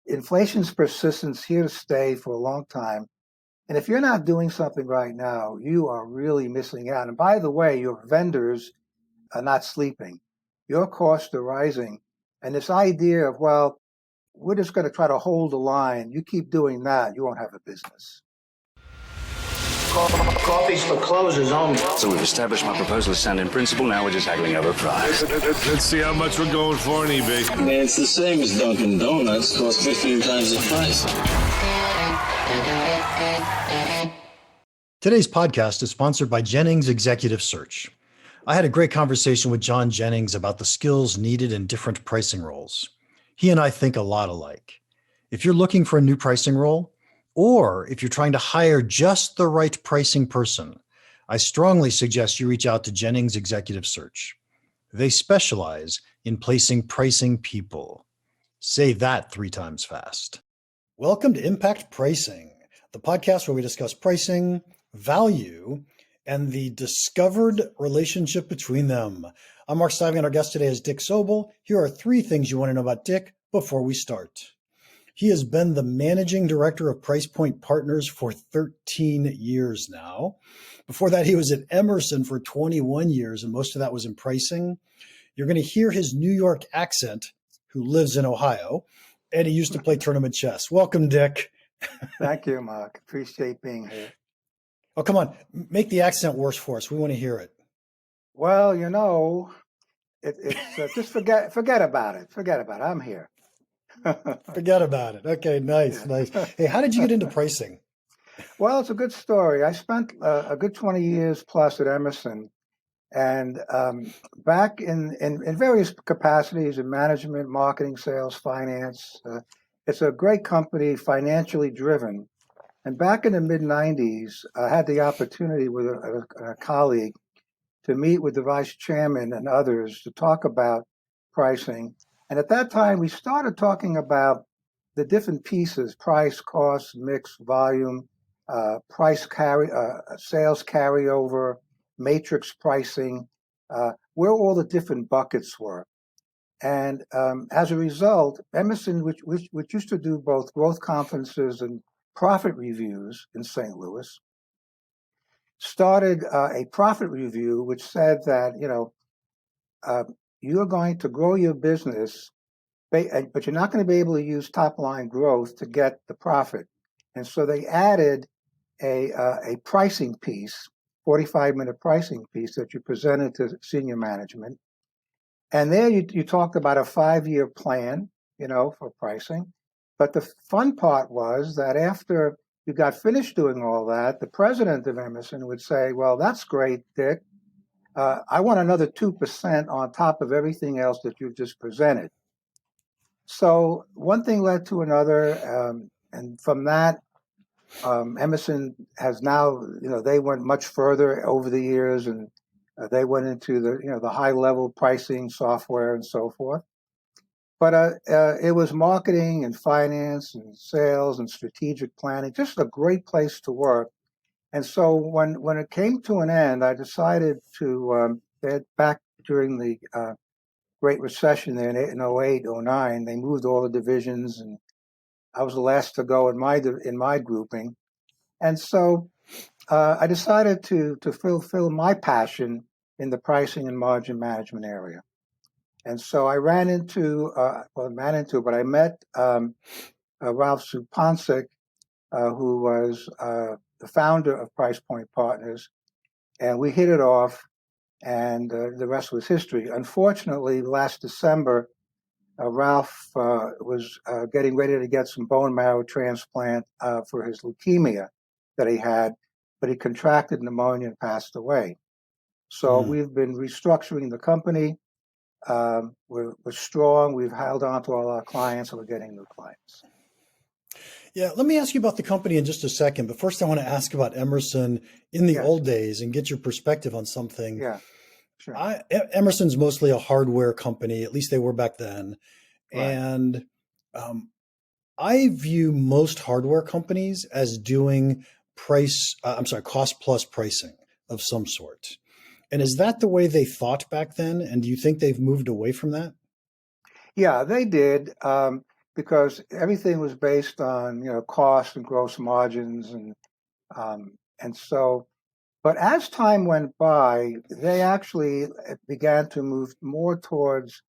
inflation's persistence here to stay for a long time. And if you're not doing something right now, you are really missing out. And by the way, your vendors are not sleeping. Your costs are rising. And this idea of, well, we're just going to try to hold the line. You keep doing that, you won't have a business. Coffee's for closers only. So we've established my proposal is sound in principle. Now we're just haggling over price. Let's see how much we're going for on eBay. Man, it's the same as Dunkin' Donuts. Costs 15 times the price. Today's podcast is sponsored by Jennings Executive Search. I had a great conversation with John Jennings about the skills needed in different pricing roles. He and I think a lot alike. If you're looking for a new pricing role, or if you're trying to hire just the right pricing person, I strongly suggest you reach out to Jennings Executive Search. They specialize in placing pricing people. Say that 3 times fast. Welcome to Impact Pricing, the podcast where we discuss pricing, value, and the discovered relationship between them. I'm Mark Stiving, and our guest today is Dick Sobel. Here are 3 things you want to know about Dick before we start. He has been the managing director of PricePoint Partners for 13 years now. Before that, he was at Emerson for 21 years, and most of that was in pricing. You're going to hear his New York accent, who lives in Ohio, and he used to play tournament chess. Welcome, Dick. Thank you, Mark. Appreciate being here. Oh, come on. Make the accent worse for us. We want to hear it. Well, it's just forget about it. Forget about it. I'm here. Forget about it. Okay, nice. Hey, how did you get into pricing? Well, it's a good story. I spent a good 20 years plus at Emerson, and back in various capacities in management, marketing, sales, finance. It's a great company, financially driven. And back in the mid-'90s, I had the opportunity with a colleague to meet with the vice chairman and others to talk about pricing. And at that time, we started talking about the different pieces: price, cost, mix, volume, sales carryover, matrix pricing, where all the different buckets were. And as a result, Emerson, which used to do both growth conferences and profit reviews in St. Louis, started a profit review which said that, you're going to grow your business, but you're not going to be able to use top line growth to get the profit. And so they added a pricing piece, 45-minute pricing piece that you presented to senior management. And there you talked about a 5-year plan, for pricing. But the fun part was that after you got finished doing all that, the president of Emerson would say, well, that's great, Dick. I want another 2% on top of everything else that you've just presented. So one thing led to another. And from that, Emerson has now, they went much further over the years, and they went into the high level pricing software and so forth. But it was marketing and finance and sales and strategic planning, just a great place to work. And so when it came to an end, I decided to, back during the Great Recession there in 08, 09, they moved all the divisions, and I was the last to go in my grouping. And so I decided to fulfill my passion in the pricing and margin management area. And so I but I met Ralph Supancic, who was the founder of PricePoint Partners, and we hit it off, and the rest was history. Unfortunately, last December, Ralph was getting ready to get some bone marrow transplant for his leukemia that he had, but he contracted pneumonia and passed away. So we've been restructuring the company. We're strong. We've held on to all our clients, and we're getting new clients. Yeah, let me ask you about the company in just a second. But first, I want to ask about Emerson in the old days and get your perspective on something. Yeah, sure. Emerson's mostly a hardware company, at least they were back then. Right. And I view most hardware companies as doing cost plus pricing of some sort. And is that the way they thought back then? And do you think they've moved away from that? Yeah, they did. because everything was based on cost and gross margins, and so. But as time went by, they actually began to move more towards,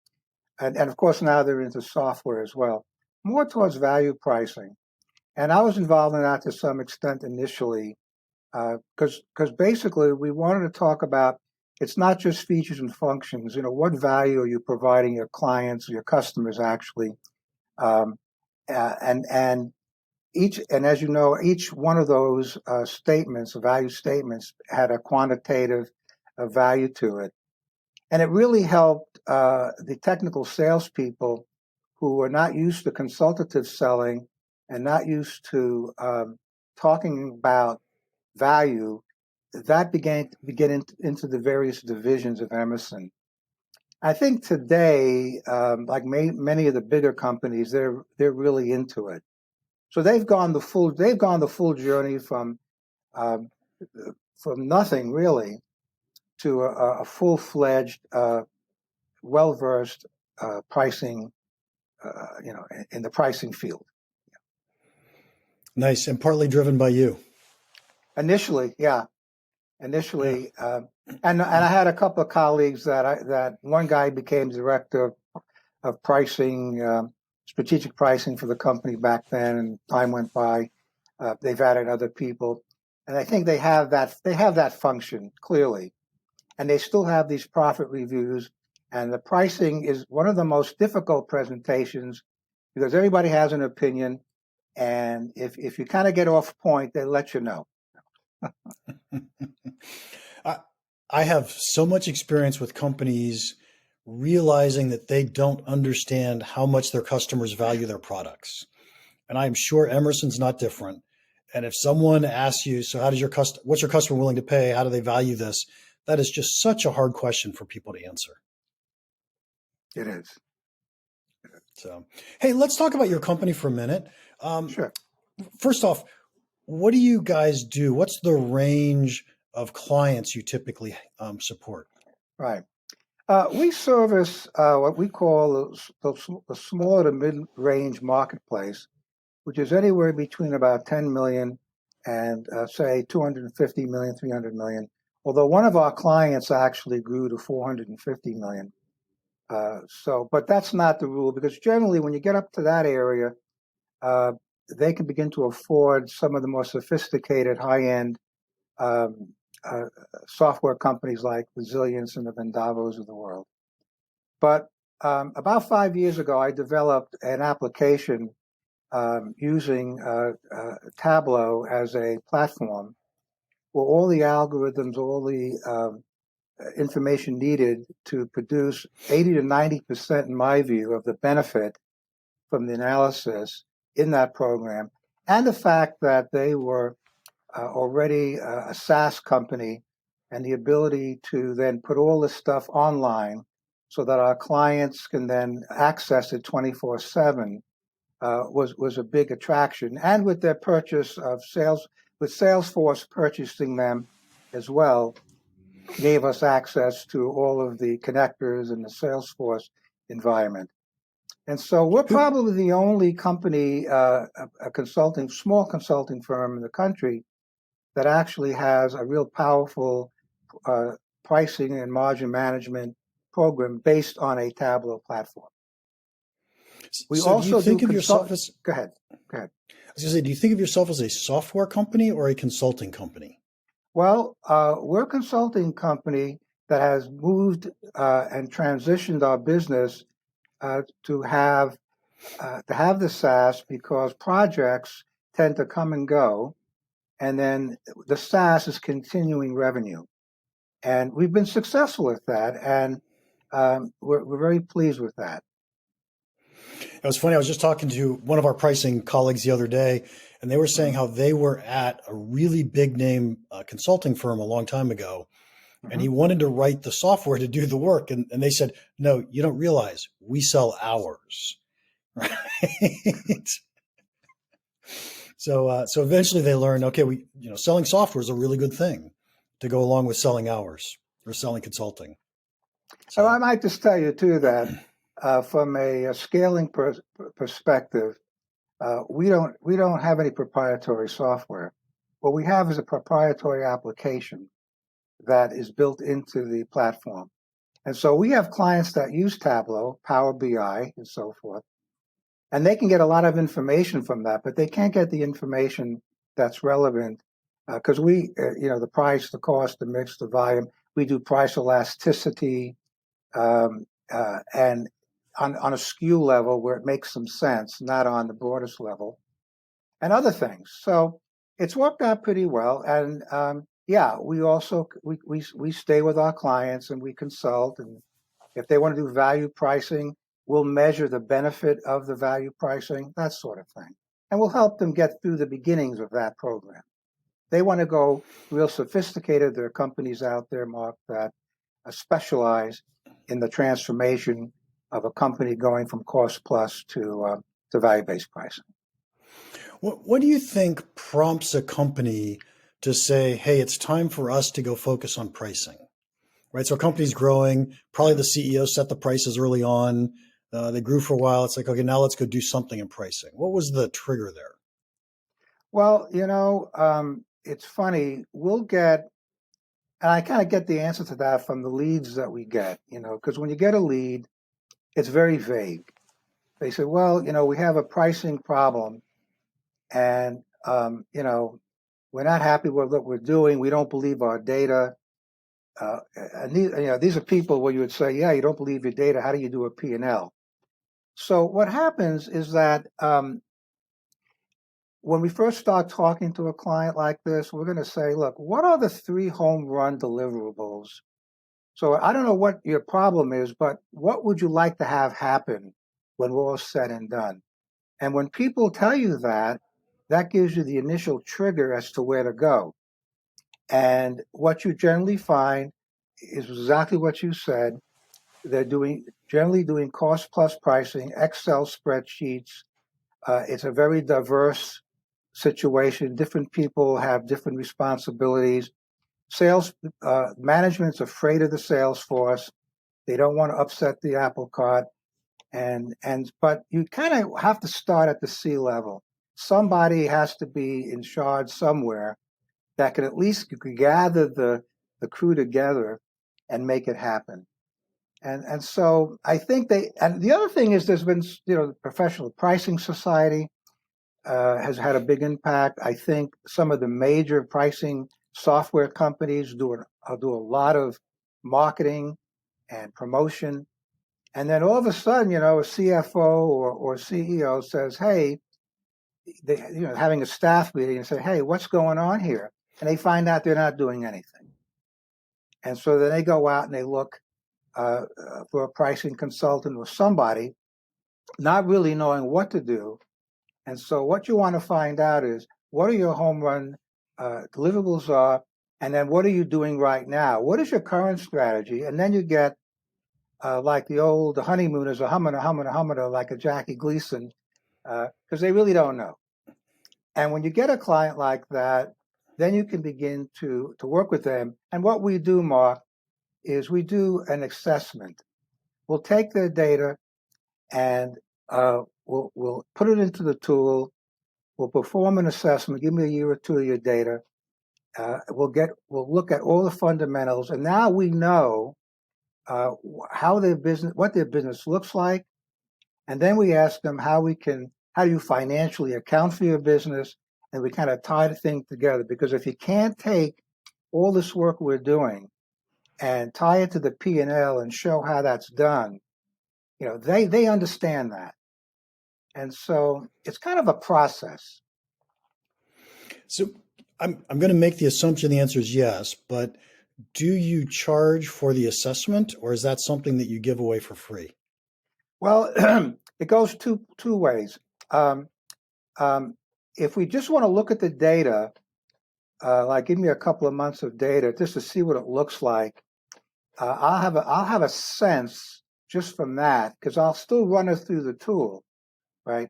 and of course now they're into software as well, more towards value pricing. And I was involved in that to some extent initially, because basically we wanted to talk about, it's not just features and functions. What value are you providing your clients, your customers actually, and as you know, each one of those statements, value statements, had a quantitative value to it, and it really helped the technical salespeople who were not used to consultative selling and not used to talking about value. That began to get into the various divisions of Emerson. I think today, like many of the bigger companies, they're really into it. So they've gone the full journey from nothing really to a full-fledged, well-versed pricing, in the pricing field. Nice, and partly driven by you. Initially, yeah. And I had a couple of colleagues that one guy became director of pricing, strategic pricing for the company back then, and time went by. They've added other people, and I think they have that function clearly, and they still have these profit reviews. And the pricing is one of the most difficult presentations because everybody has an opinion, and if you kind of get off point, they let you know. I have so much experience with companies realizing that they don't understand how much their customers value their products. And I'm sure Emerson's not different. And if someone asks you, so what's your customer willing to pay? How do they value this? That is just such a hard question for people to answer. It is. So, hey, let's talk about your company for a minute. Sure. First off, what do you guys do? What's the range of clients you typically support? Right. We service what we call the small to mid-range marketplace, which is anywhere between about 10 million and say 250 million, 300 million. Although one of our clients actually grew to 450 million. But that's not the rule, because generally when you get up to that area, they can begin to afford some of the more sophisticated high-end software companies like Resilience and the Vendavos of the world. But about 5 years ago, I developed an application using Tableau as a platform where all the algorithms, all the information needed to produce 80 to 90%, in my view, of the benefit from the analysis in that program, and the fact that they were already a SaaS company, and the ability to then put all this stuff online so that our clients can then access it 24/7 was a big attraction. And with their purchase of with Salesforce purchasing them as well, gave us access to all of the connectors in the Salesforce environment. And so we're probably the only company, a small consulting firm in the country that actually has a real powerful pricing and margin management program based on a Tableau platform. We also do you think of yourself as? Go ahead. I was going to say, do you think of yourself as a software company or a consulting company? Well, we're a consulting company that has moved and transitioned our business to have the SaaS, because projects tend to come and go, and then the SaaS is continuing revenue, and we've been successful with that, and we're very pleased with that. It was funny. I was just talking to one of our pricing colleagues the other day, and they were saying how they were at a really big name consulting firm a long time ago, and he wanted to write the software to do the work. And they said, no, you don't realize we sell hours. Right. So eventually they learned, okay, selling software is a really good thing to go along with selling hours or selling consulting. So I might just tell you too that from a scaling perspective, we don't have any proprietary software. What we have is a proprietary application that is built into the platform. And so we have clients that use Tableau, Power BI, and so forth, and they can get a lot of information from that, but they can't get the information that's relevant because the price, the cost, the mix, the volume, we do price elasticity, and on a SKU level where it makes some sense, not on the broadest level, and other things. So it's worked out pretty well. And we also we stay with our clients and we consult. And if they want to do value pricing, we'll measure the benefit of the value pricing, that sort of thing, and we'll help them get through the beginnings of that program. They want to go real sophisticated. There are companies out there, Mark, that specialize in the transformation of a company going from cost plus to value-based pricing. What do you think prompts a company to say, hey, it's time for us to go focus on pricing, right? So a company's growing, probably the CEO set the prices early on. They grew for a while. It's like, okay, now let's go do something in pricing. What was the trigger there? Well, it's funny. We'll get, and I kind of get the answer to that from the leads that we get, because when you get a lead, it's very vague. They say, well, we have a pricing problem and, we're not happy with what we're doing. We don't believe our data. And these are people where you would say, yeah, you don't believe your data. How do you do a P&L? So what happens is that when we first start talking to a client like this, we're going to say, look, what are the 3 home run deliverables? So I don't know what your problem is, but what would you like to have happen when we're all said and done? And when people tell you that, that gives you the initial trigger as to where to go. And what you generally find is exactly what you said. They're generally doing cost plus pricing, Excel spreadsheets. It's a very diverse situation. Different people have different responsibilities. Sales management's afraid of the sales force. They don't want to upset the apple cart. But you kind of have to start at the C level. Somebody has to be in charge somewhere that can at least gather the crew together and make it happen. And so I think and the other thing is there's been, the Professional Pricing Society has had a big impact. I think some of the major pricing software companies do a lot of marketing and promotion. And then all of a sudden, a CFO or CEO says, hey, having a staff meeting and say, hey, what's going on here? And they find out they're not doing anything. And so then they go out and they look for a pricing consultant or somebody, not really knowing what to do. And so what you want to find out is what are your home run deliverables are, and then what are you doing right now? What is your current strategy? And then you get like the old honeymooners, a humana, like a Jackie Gleason, because they really don't know. And when you get a client like that, then you can begin to work with them. And what we do, Mark, is we do an assessment. We'll take their data and we'll put it into the tool. We'll perform an assessment. Give me a year or 2 of your data. We'll look at all the fundamentals, and now we know what their business looks like, and then we ask them how do you financially account for your business, and we kind of tie the thing together. Because if you can't take all this work we're doing and tie it to the P&L and show how that's done, they understand that, and so it's kind of a process. So I'm going to make the assumption the answer is yes, but do you charge for the assessment, or is that something that you give away for free? Well, it goes two ways. If we just want to look at the data, like give me a couple of months of data just to see what it looks like, I'll have a sense just from that, because I'll still run it through the tool, right?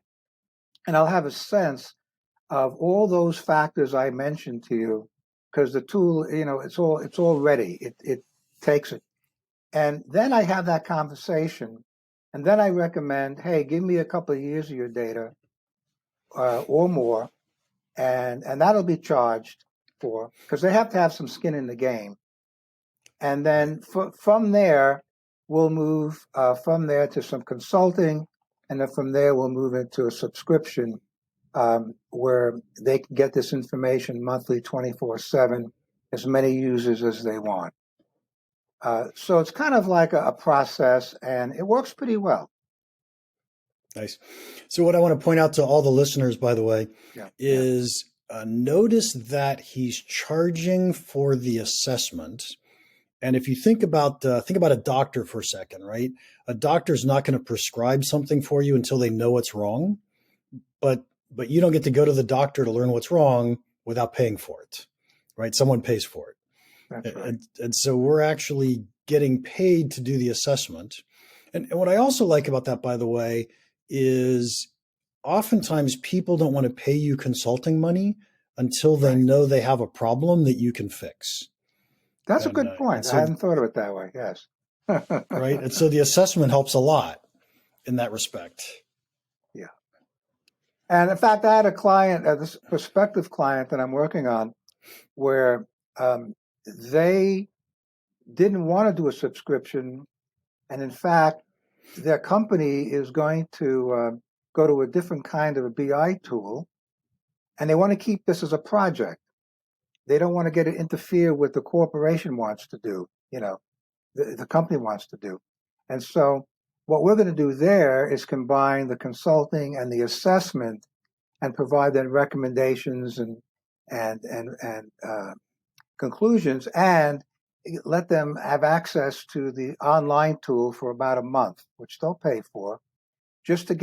And I'll have a sense of all those factors I mentioned to you, because the tool, it's all ready. It takes it. And then I have that conversation And then I recommend, hey, give me a couple of years of your data or more, and that'll be charged for, because they have to have some skin in the game. And then from there, we'll move from there to some consulting, and then from there we'll move into a subscription where they can get this information monthly, 24/7, as many users as they want. So it's kind of like a process, and it works pretty well. Nice. So what I want to point out to all the listeners, by the way, Yeah. is notice that he's charging for the assessment. And if you think about a doctor for a second, right? A doctor's not going to prescribe something for you until they know what's wrong, but you don't get to go to the doctor to learn what's wrong without paying for it, right? Someone pays for it. That's right. And so we're actually getting paid to do the assessment. And what I also like about that, by the way, is oftentimes people don't want to pay you consulting money until they know they have a problem that you can fix. That's a good point. So, I hadn't thought of it that way. Yes. Right. And so the assessment helps a lot in that respect. Yeah. And in fact, I had a client, this prospective client that I'm working on, where they didn't want to do a subscription. And in fact, their company is going to go to a different kind of a BI tool, and they want to keep this as a project. They don't want to get it interfere with the corporation wants to do, the company wants to do. And so what we're going to do there is combine the consulting and the assessment and provide them recommendations and conclusions, and let them have access to the online tool for about a month, which they'll pay for, just to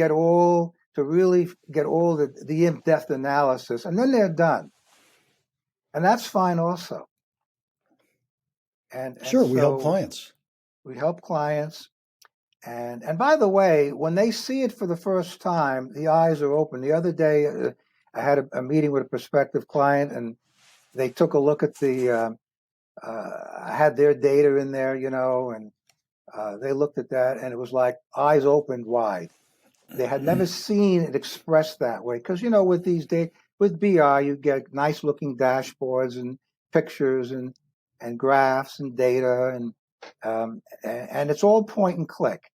really get all the in-depth analysis, and then they're done. And that's fine also. And sure, we so help clients. We help clients. And by the way, when they see it for the first time, the eyes are open. The other day, I had a meeting with a prospective client, and they took a look at I had their data in there, and they looked at that, and it was like eyes opened wide. They had never seen it expressed that way. Because, with these with BI, you get nice looking dashboards and pictures and graphs and data, and it's all point and click.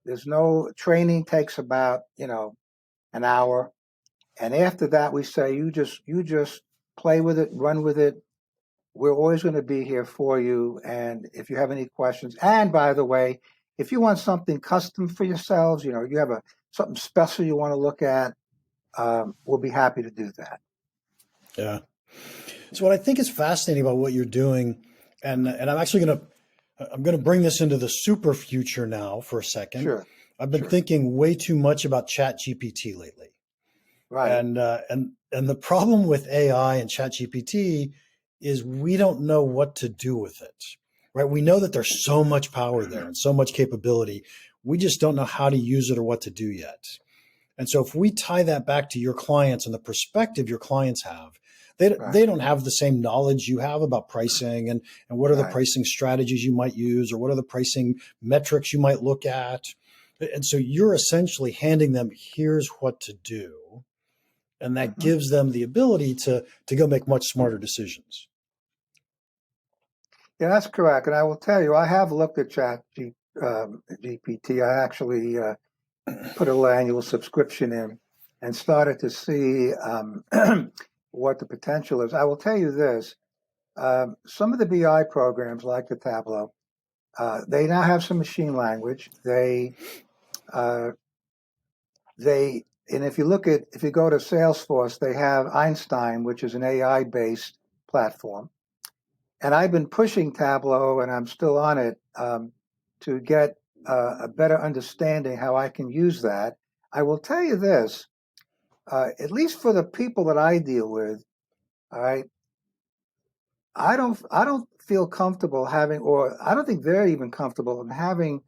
There's no training, takes about, an hour. And after that, we say, you just play with it, run with it. We're always going to be here for you. And if you have any questions, and by the way, if you want something custom for yourselves, you have something special you want to look at, we'll be happy to do that. Yeah. So what I think is fascinating about what you're doing, and I'm actually going to bring this into the super future now for a second. Sure. I've been thinking way too much about ChatGPT lately. Right. And the problem with AI and ChatGPT is we don't know what to do with it, right? We know that there's so much power there and so much capability. We just don't know how to use it or what to do yet. And so if we tie that back to your clients and the perspective your clients have, they don't have the same knowledge you have about pricing and what are the pricing strategies you might use or what are the pricing metrics you might look at. And so you're essentially handing them, here's what to do. And that gives them the ability to go make much smarter decisions. Yeah, that's correct. And I will tell you, I have looked at GPT. I actually put an annual subscription in and started to see what the potential is. I will tell you this. Some of the BI programs like the Tableau, they now have some machine language. And if you go to Salesforce, they have Einstein, which is an AI-based platform. And I've been pushing Tableau, and I'm still on it, to get a better understanding how I can use that. I will tell you this, at least for the people that I deal with, all right, I don't feel comfortable having, or I don't think they're even comfortable in having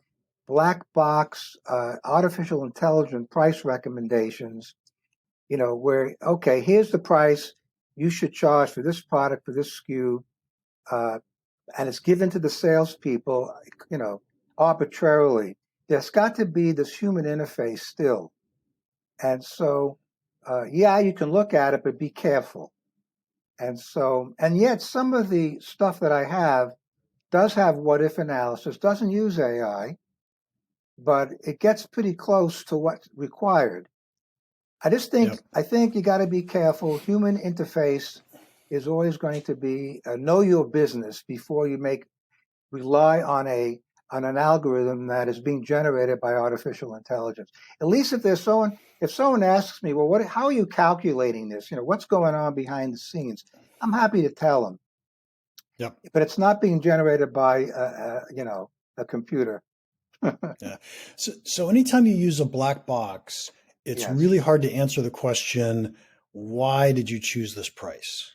black box artificial intelligence price recommendations, where, okay, here's the price you should charge for this product, for this SKU, and it's given to the salespeople, arbitrarily. there's got to be this human interface still. And so, yeah, you can look at it, but be careful. And so, and yet some of the stuff that I have does have what if analysis, doesn't use AI, but it gets pretty close to what's required. I think you got to be careful. Human interface is always going to be know your business before you rely on an algorithm that is being generated by artificial intelligence. At least if someone asks me, well, how are you calculating this? What's going on behind the scenes? I'm happy to tell them. Yep. But it's not being generated by a computer. Yeah. So anytime you use a black box, it's Yes. really hard to answer the question, why did you choose this price?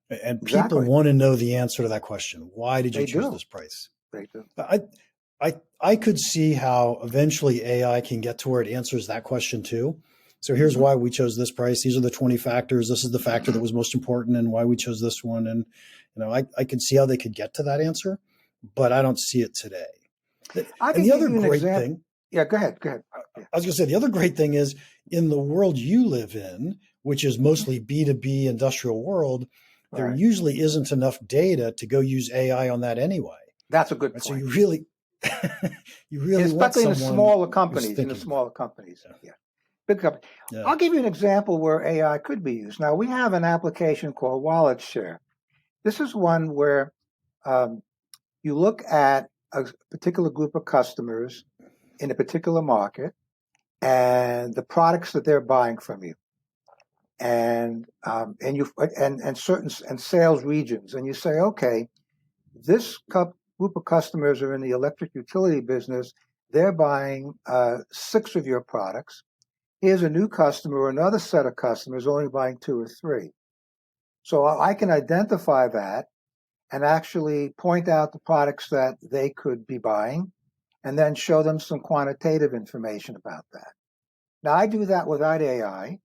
And people Exactly. want to know the answer to that question. Why did you They choose do. this price? They do. I could see how eventually AI can get to where it answers that question too. So here's why we chose this price. These are the 20 factors. This is the factor that was most important and why we chose this one. And I can see how they could get to that answer, but I don't see it today. I can And the give other you an great example. thing. Yeah, go ahead. Yeah. I was going to say the other great thing is in the world you live in, which is mostly B2B industrial world, there Right. usually isn't enough data to go use AI on that anyway. That's a good point. So you really want especially in the someone smaller who's companies. thinking Yeah. Big company. Yeah. I'll give you an example where AI could be used. Now we have an application called Wallet Share. This is one where you look at a particular group of customers in a particular market and the products that they're buying from you, and certain sales regions, and you say, okay, this group of customers are in the electric utility business. They're buying 6 of your products. Here's a new customer or another set of customers only buying 2 or 3. So I can identify that and actually point out the products that they could be buying and then show them some quantitative information about that. Now, I do that without AI,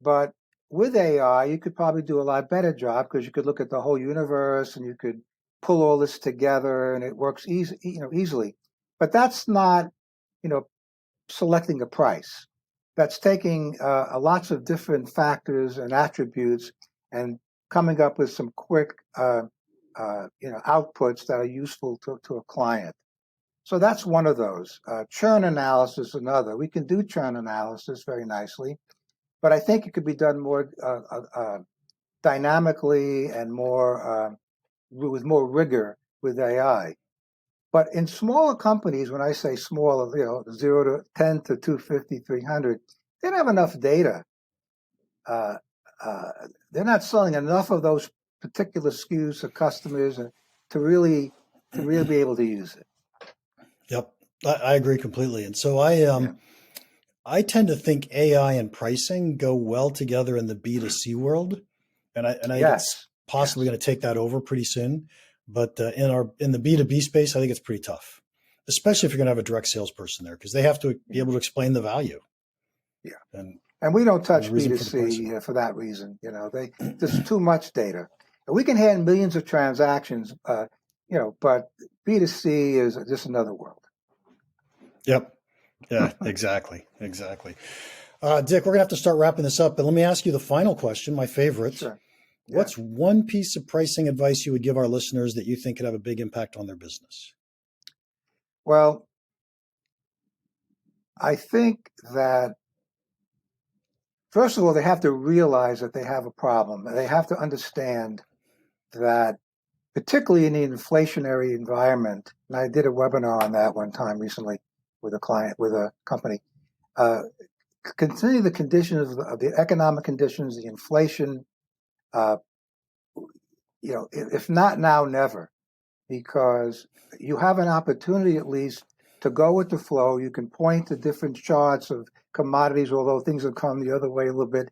but with AI, you could probably do a lot better job because you could look at the whole universe and you could pull all this together and it works easily. But that's not, selecting a price. That's taking lots of different factors and attributes and coming up with some quick, outputs that are useful to a client. So that's one of those. Churn analysis is another. We can do churn analysis very nicely, but I think it could be done more dynamically and with more rigor with AI. But in smaller companies, when I say small, 0 to 10 to 250, 300, they don't have enough data. They're not selling enough of those particular SKUs to customers to really be able to use it. Yep, I agree completely. And so I tend to think AI and pricing go well together in the B2C world, and I think it's possibly going to take that over pretty soon. But in the B2B space, I think it's pretty tough, especially if you're going to have a direct salesperson there because they have to be able to explain the value. Yeah, and we don't touch B2C for that reason. There's too much data. We can handle millions of transactions, but B2C is just another world. Yep. Yeah, exactly. Dick, we're going to have to start wrapping this up, but let me ask you the final question, my favorite. Sure. Yeah. What's one piece of pricing advice you would give our listeners that you think could have a big impact on their business? Well, I think that, first of all, they have to realize that they have a problem. They have to understand that, particularly in the inflationary environment, and I did a webinar on that one time recently with a company, consider the conditions of the economic conditions, the inflation, if not now, never, because you have an opportunity at least to go with the flow. You can point to different charts of commodities, although things have come the other way a little bit.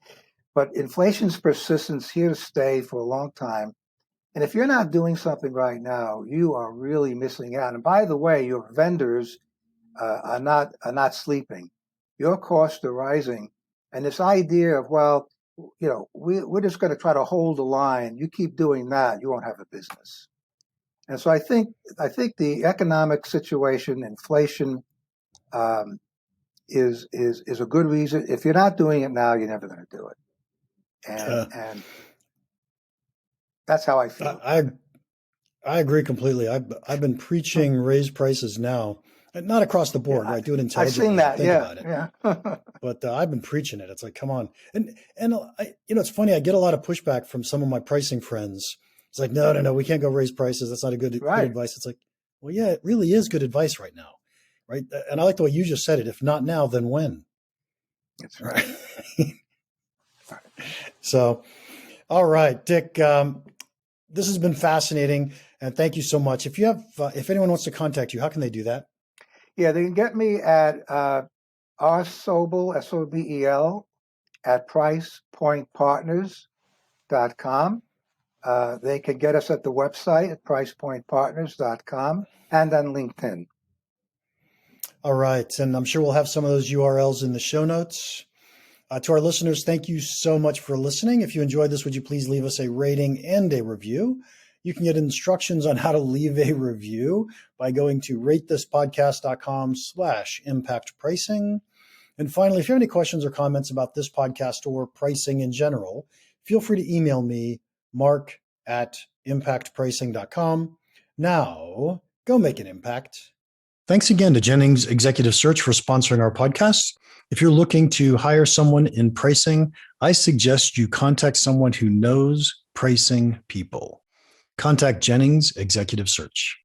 But inflation's persistence here to stay for a long time. And if you're not doing something right now, you are really missing out. And by the way, your vendors are not sleeping. Your costs are rising. And this idea of, we're just going to try to hold the line. You keep doing that, you won't have a business. And so I think the economic situation, inflation, is a good reason. If you're not doing it now, you're never going to do it. And that's how I feel. I agree completely. I've been preaching raise prices now, not across the board, right? Do it intelligently. I've seen that. Think about it. Yeah. But I've been preaching it. It's like, come on. And it's funny. I get a lot of pushback from some of my pricing friends. It's like, no, we can't go raise prices. That's not good advice. It's like, well, yeah, it really is good advice right now, right? And I like the way you just said it. If not now, then when? That's right. So, all right, Dick, this has been fascinating. And thank you so much. If anyone wants to contact you, how can they do that? Yeah, they can get me at rsobel, S-O-B-E-L, at PricePointPartners.com. They can get us at the website at PricePointPartners.com and on LinkedIn. All right. And I'm sure we'll have some of those URLs in the show notes. To our listeners, thank you so much for listening. If you enjoyed this, would you please leave us a rating and a review? You can get instructions on how to leave a review by going to ratethispodcast.com/impact pricing. And finally, if you have any questions or comments about this podcast or pricing in general, feel free to email me, mark@impactpricing.com. Now, go make an impact. Thanks again to Jennings Executive Search for sponsoring our podcast. If you're looking to hire someone in pricing, I suggest you contact someone who knows pricing people. Contact Jennings Executive Search.